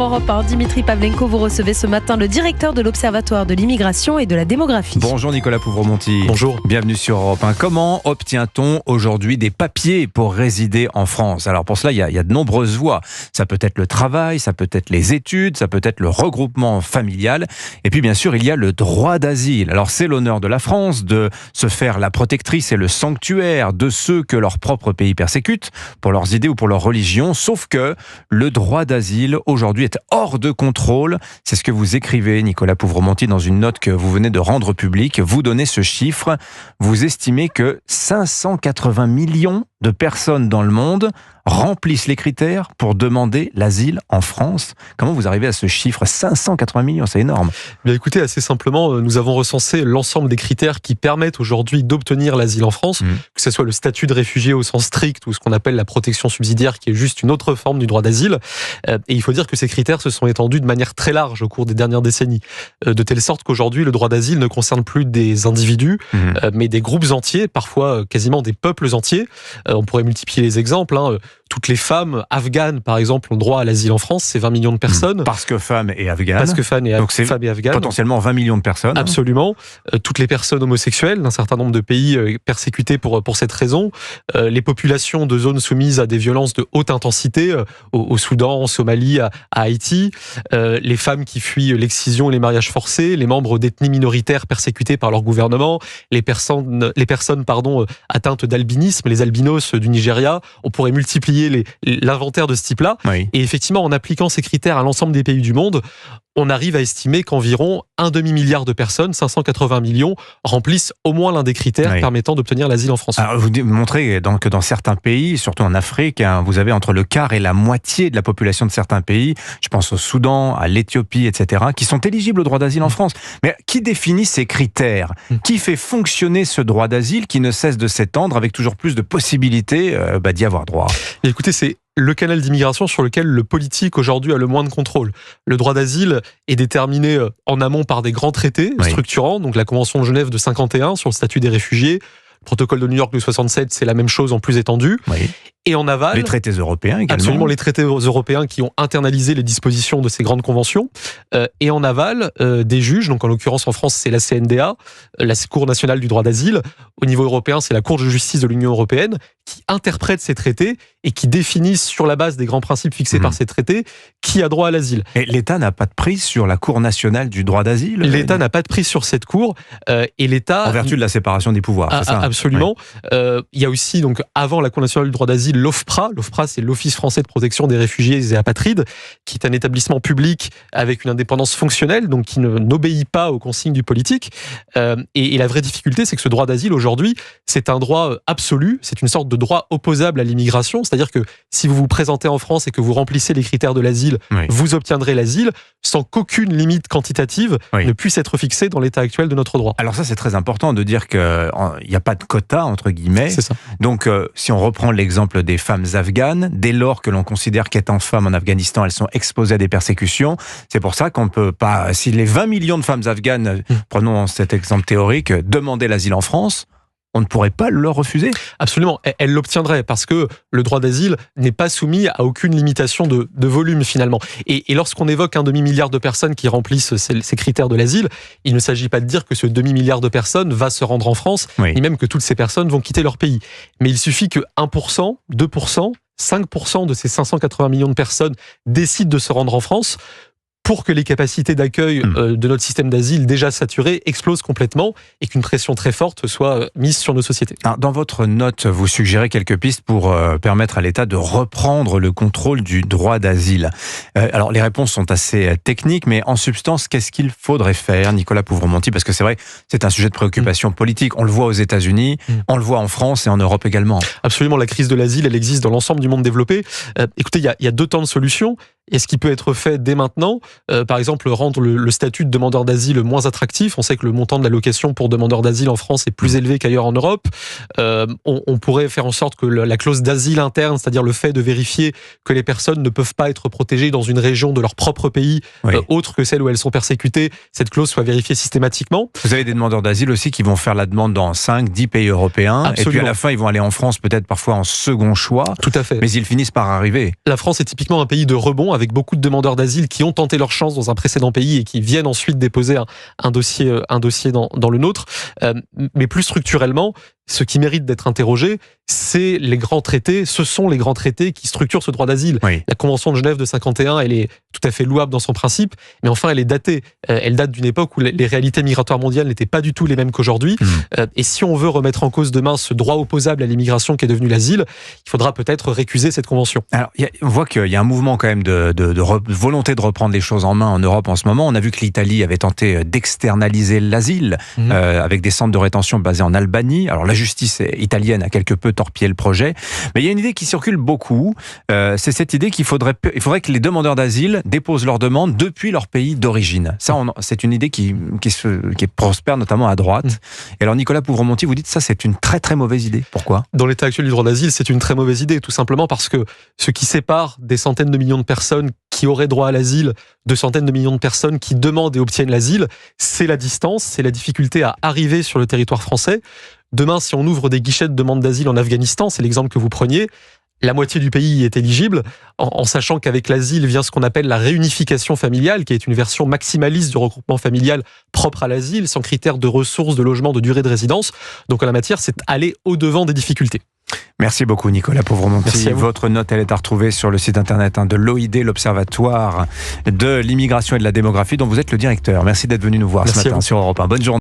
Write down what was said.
Europe 1, Dimitri Pavlenko, vous recevez ce matin le directeur de l'Observatoire de l'immigration et de la démographie. Bonjour Nicolas Pouvremonti. Bonjour. Bienvenue sur Europe 1. Comment obtient-on aujourd'hui des papiers pour résider en France? Alors pour cela, il y a de nombreuses voies. Ça peut être le travail, ça peut être les études, ça peut être le regroupement familial. Et puis bien sûr, il y a le droit d'asile. Alors c'est l'honneur de la France de se faire la protectrice et le sanctuaire de ceux que leur propre pays persécute pour leurs idées ou pour leur religion. Sauf que le droit d'asile aujourd'hui est hors de contrôle. C'est ce que vous écrivez, Nicolas Pouvremonti, dans une note que vous venez de rendre publique. Vous donnez ce chiffre. Vous estimez que 580 millions de personnes dans le monde remplissent les critères pour demander l'asile en France. Comment vous arrivez à ce chiffre? 580 millions, c'est énorme. Bien écoutez, assez simplement, nous avons recensé l'ensemble des critères qui permettent aujourd'hui d'obtenir l'asile en France, que ce soit le statut de réfugié au sens strict ou ce qu'on appelle la protection subsidiaire, qui est juste une autre forme du droit d'asile. Et il faut dire que ces critères se sont étendus de manière très large au cours des dernières décennies, de telle sorte qu'aujourd'hui, le droit d'asile ne concerne plus des individus, mais des groupes entiers, parfois quasiment des peuples entiers. On pourrait multiplier les exemples. Toutes les femmes afghanes, par exemple, ont droit à l'asile en France. C'est 20 millions de personnes. Parce que femmes et afghanes. Parce que femmes et afghanes. Potentiellement 20 millions de personnes. Absolument. Toutes les personnes homosexuelles d'un certain nombre de pays persécutées pour cette raison. Les populations de zones soumises à des violences de haute intensité, au Soudan, en Somalie, à Haïti. Les femmes qui fuient l'excision et les mariages forcés. Les membres d'ethnies minoritaires persécutés par leur gouvernement. Les personnes atteintes d'albinisme, les albinos du Nigeria. On pourrait multiplier l'inventaire de ce type-là. Oui. Et effectivement, en appliquant ces critères à l'ensemble des pays du monde, on arrive à estimer qu'environ un demi-milliard de personnes, 580 millions, remplissent au moins l'un des critères permettant d'obtenir l'asile en France. Alors, vous montrez que dans certains pays, surtout en Afrique, vous avez entre le quart et la moitié de la population de certains pays, je pense au Soudan, à l'Éthiopie, etc., qui sont éligibles au droit d'asile en France. Mais qui définit ces critères? Qui fait fonctionner ce droit d'asile qui ne cesse de s'étendre avec toujours plus de possibilités d'y avoir droit? Et écoutez, c'est le canal d'immigration sur lequel le politique aujourd'hui a le moins de contrôle. Le droit d'asile est déterminé en amont par des grands traités structurants, donc la Convention de Genève de 51 sur le statut des réfugiés, le protocole de New York de 67, c'est la même chose en plus étendu. Et en aval, les traités européens également. Absolument, les traités européens qui ont internalisé les dispositions de ces grandes conventions. Et en aval, des juges, donc en l'occurrence en France, c'est la CNDA, la Cour nationale du droit d'asile. Au niveau européen, c'est la Cour de justice de l'Union européenne qui interprète ces traités et qui définissent sur la base des grands principes fixés par ces traités qui a droit à l'asile. Et l'État n'a pas de prise sur la Cour nationale du droit d'asile? L'État n'a pas de prise sur cette Cour. Et l'État... En vertu de la séparation des pouvoirs, c'est ça? Absolument. Il y a aussi, donc, avant la Cour nationale du droit d'asile, l'OFPRA. L'OFPRA, c'est l'Office français de protection des réfugiés et apatrides, qui est un établissement public avec une indépendance fonctionnelle, donc qui n'obéit pas aux consignes du politique. Et la vraie difficulté, c'est que ce droit d'asile, aujourd'hui, c'est un droit absolu, c'est une sorte de droit opposable à l'immigration, c'est-à-dire que si vous vous présentez en France et que vous remplissez les critères de l'asile, vous obtiendrez l'asile sans qu'aucune limite quantitative ne puisse être fixée dans l'état actuel de notre droit. Alors ça, c'est très important de dire qu'il n'y a pas de quota, entre guillemets. C'est ça. Donc, si on reprend l'exemple des femmes afghanes, dès lors que l'on considère qu'étant femmes en Afghanistan, elles sont exposées à des persécutions, c'est pour ça qu'on ne peut pas, si les 20 millions de femmes afghanes, prenons cet exemple théorique, demandaient l'asile en France, on ne pourrait pas leur refuser? Absolument, elle l'obtiendrait parce que le droit d'asile n'est pas soumis à aucune limitation de volume finalement. Et lorsqu'on évoque un demi-milliard de personnes qui remplissent ces critères de l'asile, il ne s'agit pas de dire que ce demi-milliard de personnes va se rendre en France, ni même que toutes ces personnes vont quitter leur pays. Mais il suffit que 1%, 2%, 5% de ces 580 millions de personnes décident de se rendre en France pour que les capacités d'accueil de notre système d'asile déjà saturé explosent complètement et qu'une pression très forte soit mise sur nos sociétés. Alors, dans votre note, vous suggérez quelques pistes pour permettre à l'État de reprendre le contrôle du droit d'asile. Alors, les réponses sont assez techniques, mais en substance, qu'est-ce qu'il faudrait faire, Nicolas Pouvremonti? Parce que c'est vrai, c'est un sujet de préoccupation politique. On le voit aux États-Unis, on le voit en France et en Europe également. Absolument, la crise de l'asile, elle existe dans l'ensemble du monde développé. Écoutez, il y a deux temps de solutions. Et ce qui peut être fait dès maintenant, par exemple, rendre le statut de demandeur d'asile moins attractif. On sait que le montant de l'allocation pour demandeur d'asile en France est plus élevé qu'ailleurs en Europe. On pourrait faire en sorte que la clause d'asile interne, c'est-à-dire le fait de vérifier que les personnes ne peuvent pas être protégées dans une région de leur propre pays, autre que celle où elles sont persécutées, cette clause soit vérifiée systématiquement. Vous avez des demandeurs d'asile aussi qui vont faire la demande dans 5-10 pays européens. Absolument. Et puis à la fin, ils vont aller en France, peut-être parfois en second choix. Tout à fait. Mais ils finissent par arriver. La France est typiquement un pays de rebond avec beaucoup de demandeurs d'asile qui ont tenté leur chance dans un précédent pays et qui viennent ensuite déposer un dossier dans le nôtre. Mais plus structurellement, ce qui mérite d'être interrogé, c'est les grands traités. Ce sont les grands traités qui structurent ce droit d'asile. Oui. La Convention de Genève de 51, elle est tout à fait louable dans son principe, mais enfin, elle est datée. Elle date d'une époque où les réalités migratoires mondiales n'étaient pas du tout les mêmes qu'aujourd'hui. Et si on veut remettre en cause demain ce droit opposable à l'immigration qui est devenu l'asile, il faudra peut-être récuser cette convention. Alors, on voit qu'il y a un mouvement quand même de volonté de reprendre les choses en main en Europe en ce moment. On a vu que l'Italie avait tenté d'externaliser l'asile avec des centres de rétention basés en Albanie. Alors, la justice italienne a quelque peu torpillé le projet. Mais il y a une idée qui circule beaucoup. C'est cette idée qu'il faudrait que les demandeurs d'asile déposent leurs demandes depuis leur pays d'origine. Ça, c'est une idée qui prospère notamment à droite. Et alors, Nicolas Pouvremonti, vous dites ça, c'est une très très mauvaise idée. Pourquoi ? Dans l'état actuel du droit d'asile, c'est une très mauvaise idée, tout simplement parce que ce qui sépare des centaines de millions de personnes qui auraient droit à l'asile de centaines de millions de personnes qui demandent et obtiennent l'asile, c'est la distance, c'est la difficulté à arriver sur le territoire français. Demain, si on ouvre des guichets de demande d'asile en Afghanistan, c'est l'exemple que vous preniez, la moitié du pays est éligible, en sachant qu'avec l'asile vient ce qu'on appelle la réunification familiale, qui est une version maximaliste du regroupement familial propre à l'asile, sans critères de ressources, de logement, de durée de résidence. Donc en la matière, c'est aller au-devant des difficultés. Merci beaucoup Nicolas Pouvremonti. Merci à vous. Votre note, elle est à retrouver sur le site internet de l'OID, l'Observatoire de l'immigration et de la démographie, dont vous êtes le directeur. Merci d'être venu nous voir ce matin sur Europe 1. Bonne journée.